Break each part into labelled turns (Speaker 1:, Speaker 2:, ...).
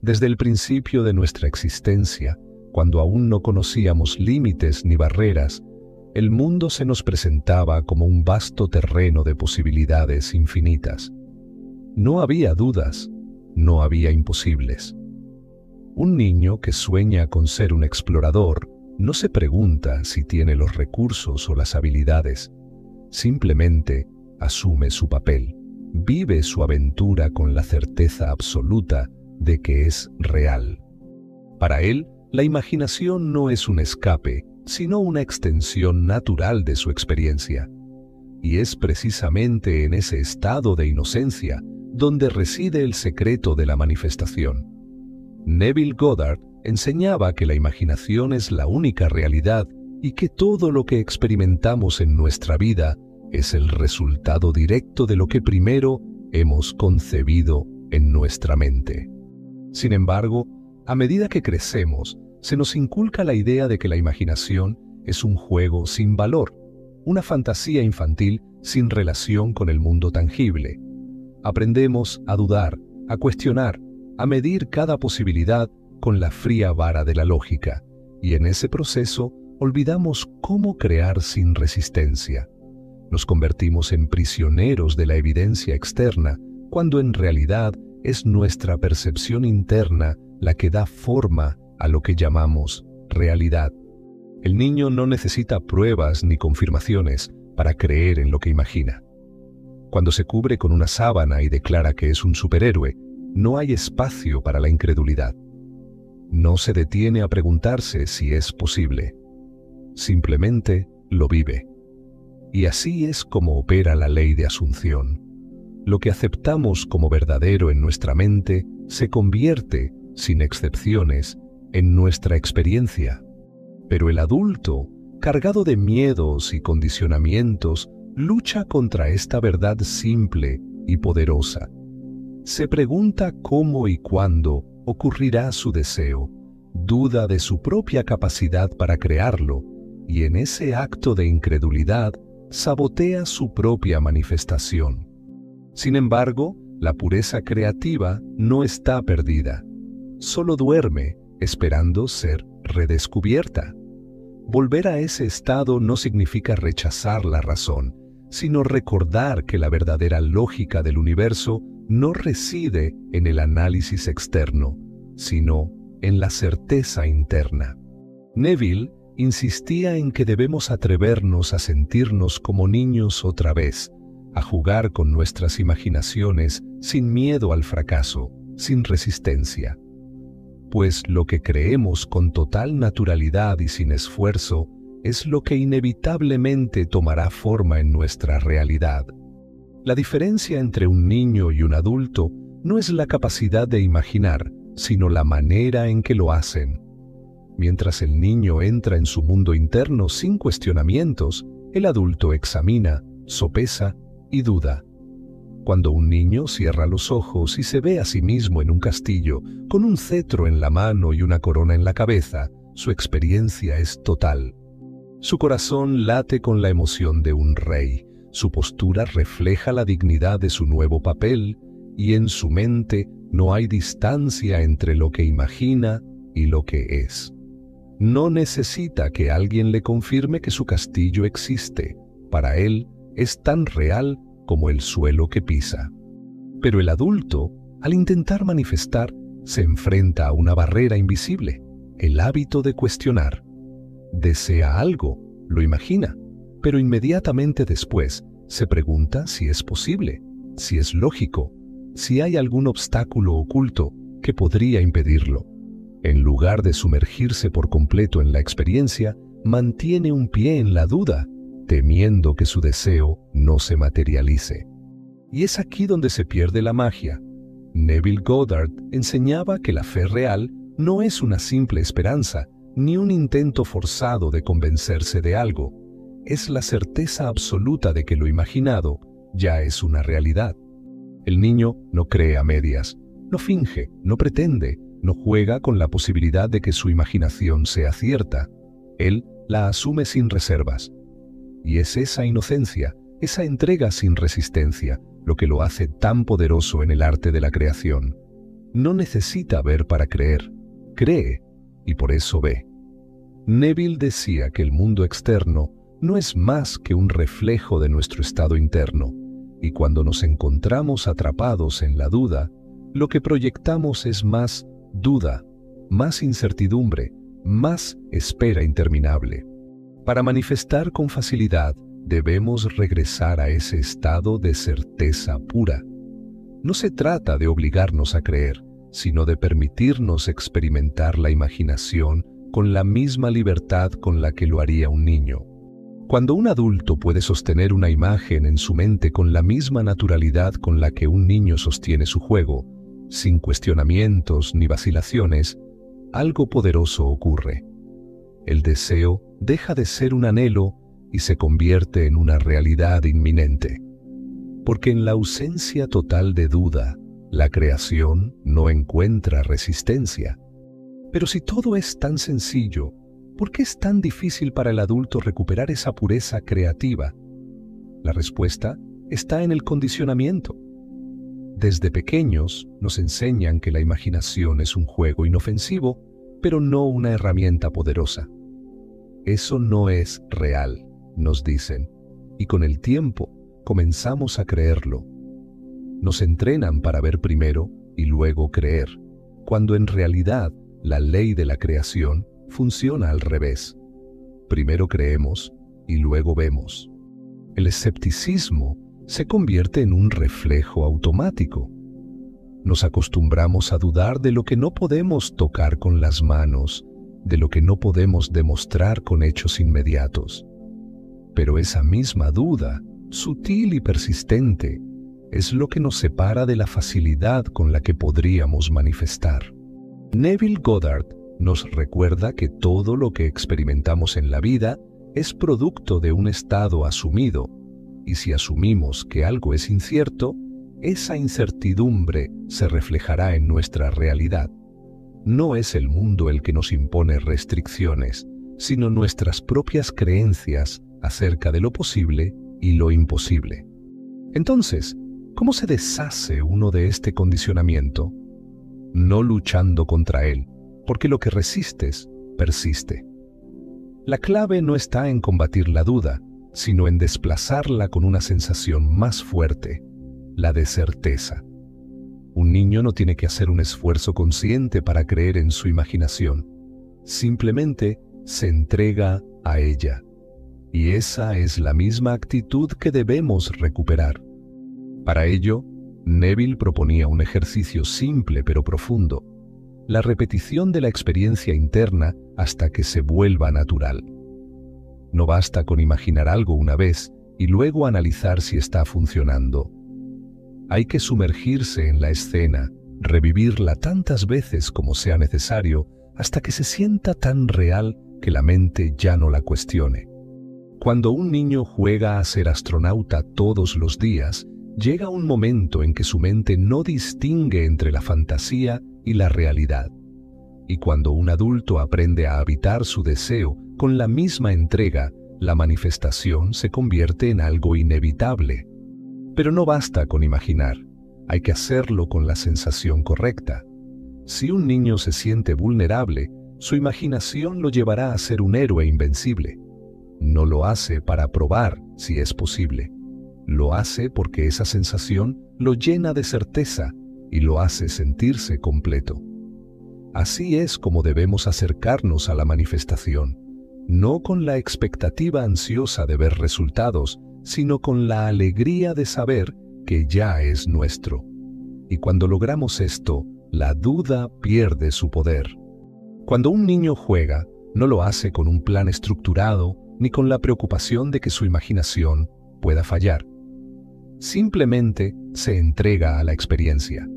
Speaker 1: Desde el principio de nuestra existencia, cuando aún no conocíamos límites ni barreras, el mundo se nos presentaba como un vasto terreno de posibilidades infinitas. No había dudas, no había imposibles. Un niño que sueña con ser un explorador no se pregunta si tiene los recursos o las habilidades. Simplemente asume su papel, vive su aventura con la certeza absoluta de que es real. Para él, la imaginación no es un escape, sino una extensión natural de su experiencia. Y es precisamente en ese estado de inocencia donde reside el secreto de la manifestación. Neville Goddard enseñaba que la imaginación es la única realidad y que todo lo que experimentamos en nuestra vida es el resultado directo de lo que primero hemos concebido en nuestra mente. Sin embargo, a medida que crecemos, se nos inculca la idea de que la imaginación es un juego sin valor, una fantasía infantil sin relación con el mundo tangible. Aprendemos a dudar, a cuestionar, a medir cada posibilidad con la fría vara de la lógica, y en ese proceso olvidamos cómo crear sin resistencia. Nos convertimos en prisioneros de la evidencia externa, cuando en realidad es nuestra percepción interna la que da forma a lo que llamamos realidad. El niño no necesita pruebas ni confirmaciones para creer en lo que imagina. Cuando se cubre con una sábana y declara que es un superhéroe, no hay espacio para la incredulidad. No se detiene a preguntarse si es posible. Simplemente lo vive. Y así es como opera la ley de asunción. Lo que aceptamos como verdadero en nuestra mente se convierte, sin excepciones, en nuestra experiencia. Pero el adulto, cargado de miedos y condicionamientos, lucha contra esta verdad simple y poderosa. Se pregunta cómo y cuándo ocurrirá su deseo, duda de su propia capacidad para crearlo, y en ese acto de incredulidad sabotea su propia manifestación. Sin embargo, la pureza creativa no está perdida. Solo duerme, esperando ser redescubierta. Volver a ese estado no significa rechazar la razón, sino recordar que la verdadera lógica del universo no reside en el análisis externo, sino en la certeza interna. Neville insistía en que debemos atrevernos a sentirnos como niños otra vez, a jugar con nuestras imaginaciones sin miedo al fracaso, sin resistencia. Pues lo que creemos con total naturalidad y sin esfuerzo es lo que inevitablemente tomará forma en nuestra realidad. La diferencia entre un niño y un adulto no es la capacidad de imaginar, sino la manera en que lo hacen. Mientras el niño entra en su mundo interno sin cuestionamientos, el adulto examina, sopesa y duda. Cuando un niño cierra los ojos y se ve a sí mismo en un castillo, con un cetro en la mano y una corona en la cabeza, su experiencia es total. Su corazón late con la emoción de un rey, su postura refleja la dignidad de su nuevo papel, y en su mente no hay distancia entre lo que imagina y lo que es. No necesita que alguien le confirme que su castillo existe. Para él es tan real como el suelo que pisa. Pero el adulto, al intentar manifestar, se enfrenta a una barrera invisible, el hábito de cuestionar. Desea algo, lo imagina, pero inmediatamente después se pregunta si es posible, si es lógico, si hay algún obstáculo oculto que podría impedirlo. En lugar de sumergirse por completo en la experiencia, mantiene un pie en la duda, temiendo que su deseo no se materialice. Y es aquí donde se pierde la magia. Neville Goddard enseñaba que la fe real no es una simple esperanza, ni un intento forzado de convencerse de algo. Es la certeza absoluta de que lo imaginado ya es una realidad. El niño no cree a medias, no finge, no pretende, no juega con la posibilidad de que su imaginación sea cierta. Él la asume sin reservas. Y es esa inocencia, esa entrega sin resistencia, lo que lo hace tan poderoso en el arte de la creación. No necesita ver para creer, cree y por eso ve. Neville decía que el mundo externo no es más que un reflejo de nuestro estado interno, y cuando nos encontramos atrapados en la duda, lo que proyectamos es más duda, más incertidumbre, más espera interminable. Para manifestar con facilidad, debemos regresar a ese estado de certeza pura. No se trata de obligarnos a creer, sino de permitirnos experimentar la imaginación con la misma libertad con la que lo haría un niño. Cuando un adulto puede sostener una imagen en su mente con la misma naturalidad con la que un niño sostiene su juego, sin cuestionamientos ni vacilaciones, algo poderoso ocurre. El deseo deja de ser un anhelo y se convierte en una realidad inminente. Porque en la ausencia total de duda, la creación no encuentra resistencia. Pero si todo es tan sencillo, ¿por qué es tan difícil para el adulto recuperar esa pureza creativa? La respuesta está en el condicionamiento. Desde pequeños nos enseñan que la imaginación es un juego inofensivo, pero no una herramienta poderosa. Eso no es real, nos dicen, y con el tiempo comenzamos a creerlo. Nos entrenan para ver primero y luego creer, cuando en realidad la ley de la creación funciona al revés. Primero creemos y luego vemos. El escepticismo se convierte en un reflejo automático. Nos acostumbramos a dudar de lo que no podemos tocar con las manos, de lo que no podemos demostrar con hechos inmediatos. Pero esa misma duda, sutil y persistente, es lo que nos separa de la facilidad con la que podríamos manifestar. Neville Goddard nos recuerda que todo lo que experimentamos en la vida es producto de un estado asumido, y si asumimos que algo es incierto, esa incertidumbre se reflejará en nuestra realidad. No es el mundo el que nos impone restricciones, sino nuestras propias creencias acerca de lo posible y lo imposible. Entonces, ¿cómo se deshace uno de este condicionamiento? No luchando contra él, porque lo que resistes, persiste. La clave no está en combatir la duda, sino en desplazarla con una sensación más fuerte, la de certeza. Un niño no tiene que hacer un esfuerzo consciente para creer en su imaginación. Simplemente se entrega a ella. Y esa es la misma actitud que debemos recuperar. Para ello, Neville proponía un ejercicio simple pero profundo, la repetición de la experiencia interna hasta que se vuelva natural. No basta con imaginar algo una vez y luego analizar si está funcionando. Hay que sumergirse en la escena, revivirla tantas veces como sea necesario, hasta que se sienta tan real que la mente ya no la cuestione. Cuando un niño juega a ser astronauta todos los días, llega un momento en que su mente no distingue entre la fantasía y la realidad. Y cuando un adulto aprende a habitar su deseo con la misma entrega, la manifestación se convierte en algo inevitable. Pero no basta con imaginar, hay que hacerlo con la sensación correcta. Si un niño se siente vulnerable, su imaginación lo llevará a ser un héroe invencible. No lo hace para probar si es posible. Lo hace porque esa sensación lo llena de certeza y lo hace sentirse completo. Así es como debemos acercarnos a la manifestación, no con la expectativa ansiosa de ver resultados, sino con la alegría de saber que ya es nuestro. Y cuando logramos esto, la duda pierde su poder. Cuando un niño juega, no lo hace con un plan estructurado ni con la preocupación de que su imaginación pueda fallar. Simplemente se entrega a la experiencia.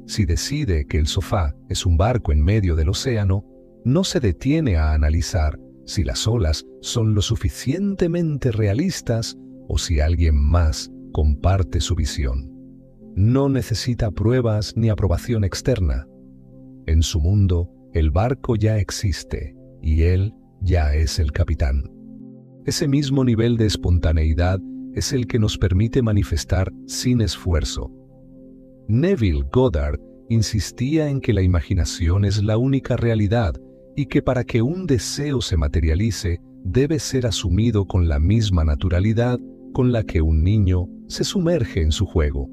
Speaker 1: Si decide que el sofá es un barco en medio del océano, no se detiene a analizar si las olas son lo suficientemente realistas o si alguien más comparte su visión. No necesita pruebas ni aprobación externa. En su mundo, el barco ya existe y él ya es el capitán. Ese mismo nivel de espontaneidad es el que nos permite manifestar sin esfuerzo. Neville Goddard insistía en que la imaginación es la única realidad y que para que un deseo se materialice debe ser asumido con la misma naturalidad con la que un niño se sumerge en su juego.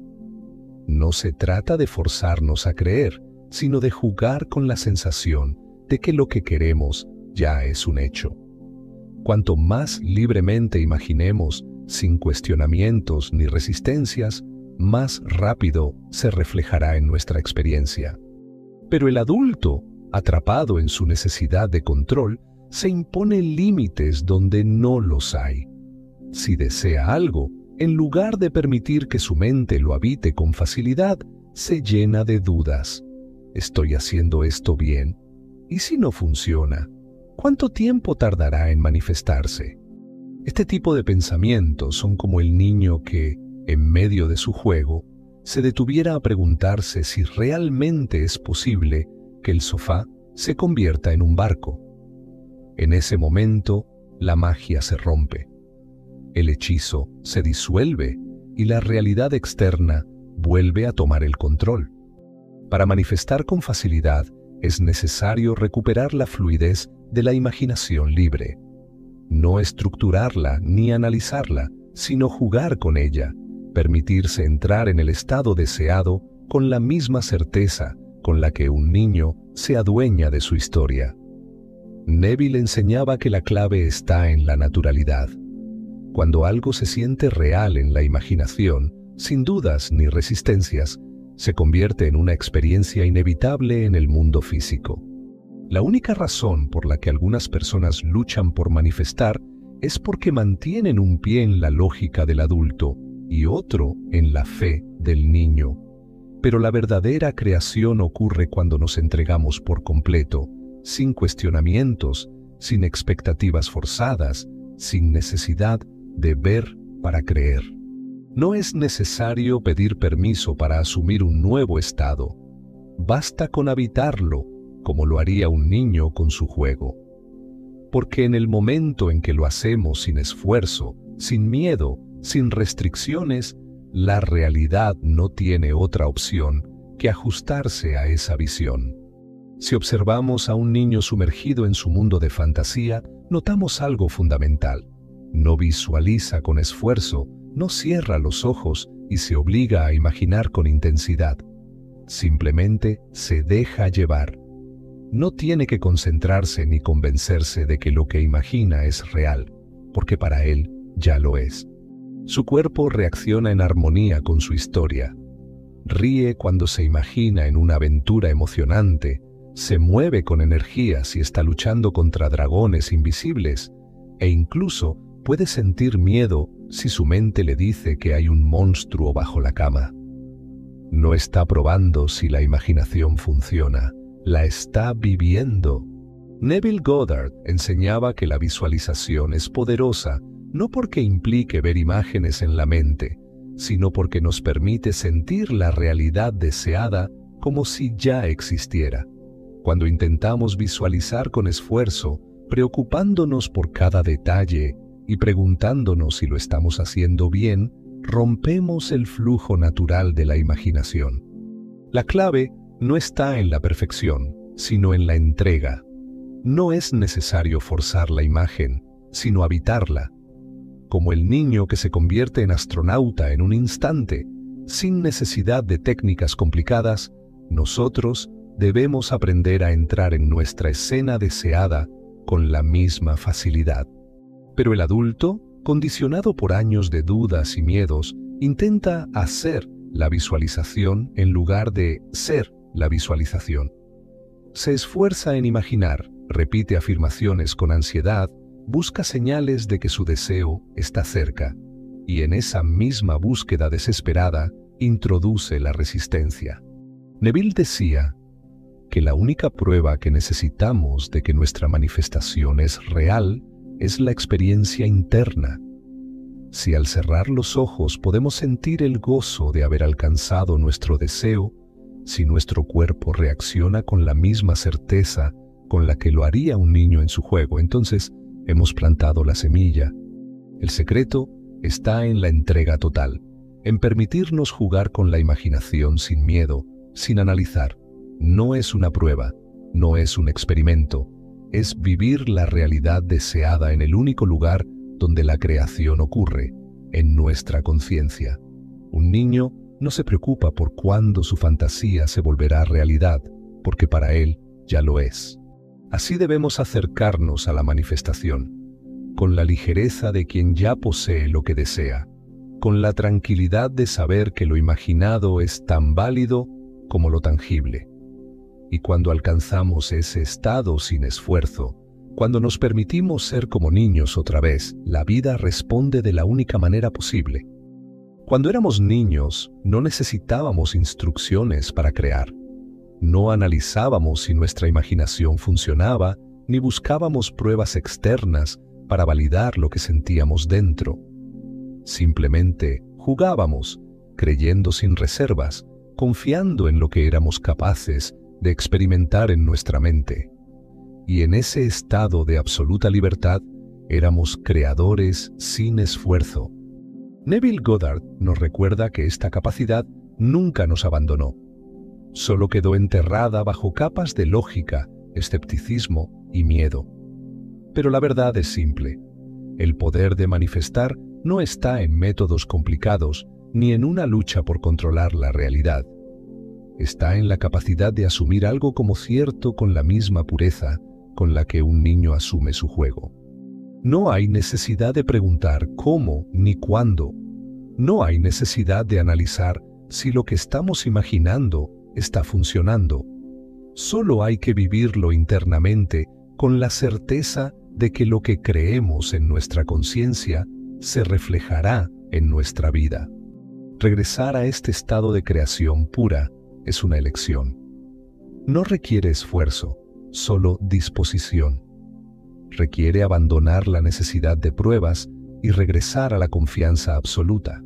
Speaker 1: No se trata de forzarnos a creer, sino de jugar con la sensación de que lo que queremos ya es un hecho. Cuanto más libremente imaginemos, sin cuestionamientos ni resistencias, más rápido se reflejará en nuestra experiencia. Pero el adulto, atrapado en su necesidad de control, se impone límites donde no los hay. Si desea algo, en lugar de permitir que su mente lo habite con facilidad, se llena de dudas. ¿Estoy haciendo esto bien? ¿Y si no funciona? ¿Cuánto tiempo tardará en manifestarse? Este tipo de pensamientos son como el niño que, en medio de su juego, se detuviera a preguntarse si realmente es posible que el sofá se convierta en un barco. En ese momento, la magia se rompe. El hechizo se disuelve y la realidad externa vuelve a tomar el control. Para manifestar con facilidad, es necesario recuperar la fluidez de la imaginación libre. No estructurarla ni analizarla, sino jugar con ella, permitirse entrar en el estado deseado con la misma certeza con la que un niño se adueña de su historia. Neville enseñaba que la clave está en la naturalidad. Cuando algo se siente real en la imaginación, sin dudas ni resistencias, se convierte en una experiencia inevitable en el mundo físico. La única razón por la que algunas personas luchan por manifestar es porque mantienen un pie en la lógica del adulto y otro en la fe del niño. Pero la verdadera creación ocurre cuando nos entregamos por completo, sin cuestionamientos, sin expectativas forzadas, sin necesidad de ver para creer. No es necesario pedir permiso para asumir un nuevo estado. Basta con habitarlo, como lo haría un niño con su juego. Porque en el momento en que lo hacemos sin esfuerzo, sin miedo, sin restricciones, la realidad no tiene otra opción que ajustarse a esa visión. Si observamos a un niño sumergido en su mundo de fantasía, notamos algo fundamental. No visualiza con esfuerzo, no cierra los ojos y se obliga a imaginar con intensidad. Simplemente se deja llevar. No tiene que concentrarse ni convencerse de que lo que imagina es real, porque para él ya lo es. Su cuerpo reacciona en armonía con su historia. Ríe cuando se imagina en una aventura emocionante, se mueve con energía si está luchando contra dragones invisibles, e incluso puede sentir miedo si su mente le dice que hay un monstruo bajo la cama. No está probando si la imaginación funciona, la está viviendo. Neville Goddard enseñaba que la visualización es poderosa, no porque implique ver imágenes en la mente, sino porque nos permite sentir la realidad deseada como si ya existiera. Cuando intentamos visualizar con esfuerzo, preocupándonos por cada detalle y preguntándonos si lo estamos haciendo bien, rompemos el flujo natural de la imaginación. La clave no está en la perfección, sino en la entrega. No es necesario forzar la imagen, sino habitarla. Como el niño que se convierte en astronauta en un instante, sin necesidad de técnicas complicadas, nosotros debemos aprender a entrar en nuestra escena deseada con la misma facilidad. Pero el adulto, condicionado por años de dudas y miedos, intenta hacer la visualización en lugar de ser la visualización. Se esfuerza en imaginar, repite afirmaciones con ansiedad, busca señales de que su deseo está cerca, y en esa misma búsqueda desesperada introduce la resistencia. Neville decía que la única prueba que necesitamos de que nuestra manifestación es real es la experiencia interna. Si al cerrar los ojos podemos sentir el gozo de haber alcanzado nuestro deseo, si nuestro cuerpo reacciona con la misma certeza con la que lo haría un niño en su juego, entonces hemos plantado la semilla. El secreto está en la entrega total, en permitirnos jugar con la imaginación sin miedo, sin analizar. No es una prueba, no es un experimento, es vivir la realidad deseada en el único lugar donde la creación ocurre, en nuestra conciencia. Un niño no se preocupa por cuándo su fantasía se volverá realidad, porque para él ya lo es. Así debemos acercarnos a la manifestación, con la ligereza de quien ya posee lo que desea, con la tranquilidad de saber que lo imaginado es tan válido como lo tangible. Y cuando alcanzamos ese estado sin esfuerzo, cuando nos permitimos ser como niños otra vez, la vida responde de la única manera posible. Cuando éramos niños, no necesitábamos instrucciones para crear. No analizábamos si nuestra imaginación funcionaba, ni buscábamos pruebas externas para validar lo que sentíamos dentro. Simplemente jugábamos, creyendo sin reservas, confiando en lo que éramos capaces de experimentar en nuestra mente. Y en ese estado de absoluta libertad, éramos creadores sin esfuerzo. Neville Goddard nos recuerda que esta capacidad nunca nos abandonó. Solo quedó enterrada bajo capas de lógica, escepticismo y miedo. Pero la verdad es simple. El poder de manifestar no está en métodos complicados ni en una lucha por controlar la realidad. Está en la capacidad de asumir algo como cierto con la misma pureza con la que un niño asume su juego. No hay necesidad de preguntar cómo ni cuándo. No hay necesidad de analizar si lo que estamos imaginando está funcionando. Solo hay que vivirlo internamente con la certeza de que lo que creemos en nuestra conciencia se reflejará en nuestra vida. Regresar a este estado de creación pura es una elección. No requiere esfuerzo, solo disposición. Requiere abandonar la necesidad de pruebas y regresar a la confianza absoluta.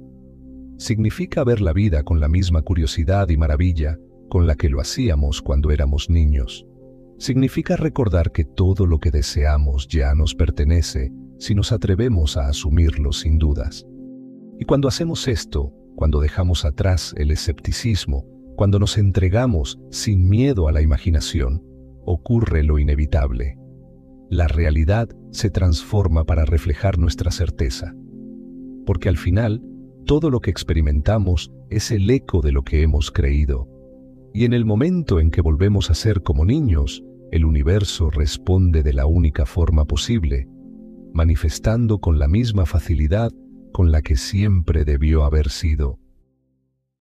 Speaker 1: Significa ver la vida con la misma curiosidad y maravilla con la que lo hacíamos cuando éramos niños. Significa recordar que todo lo que deseamos ya nos pertenece si nos atrevemos a asumirlo sin dudas. Y cuando hacemos esto, cuando dejamos atrás el escepticismo, cuando nos entregamos sin miedo a la imaginación, ocurre lo inevitable. La realidad se transforma para reflejar nuestra certeza. Porque al final, todo lo que experimentamos es el eco de lo que hemos creído. Y en el momento en que volvemos a ser como niños, el universo responde de la única forma posible, manifestando con la misma facilidad con la que siempre debió haber sido.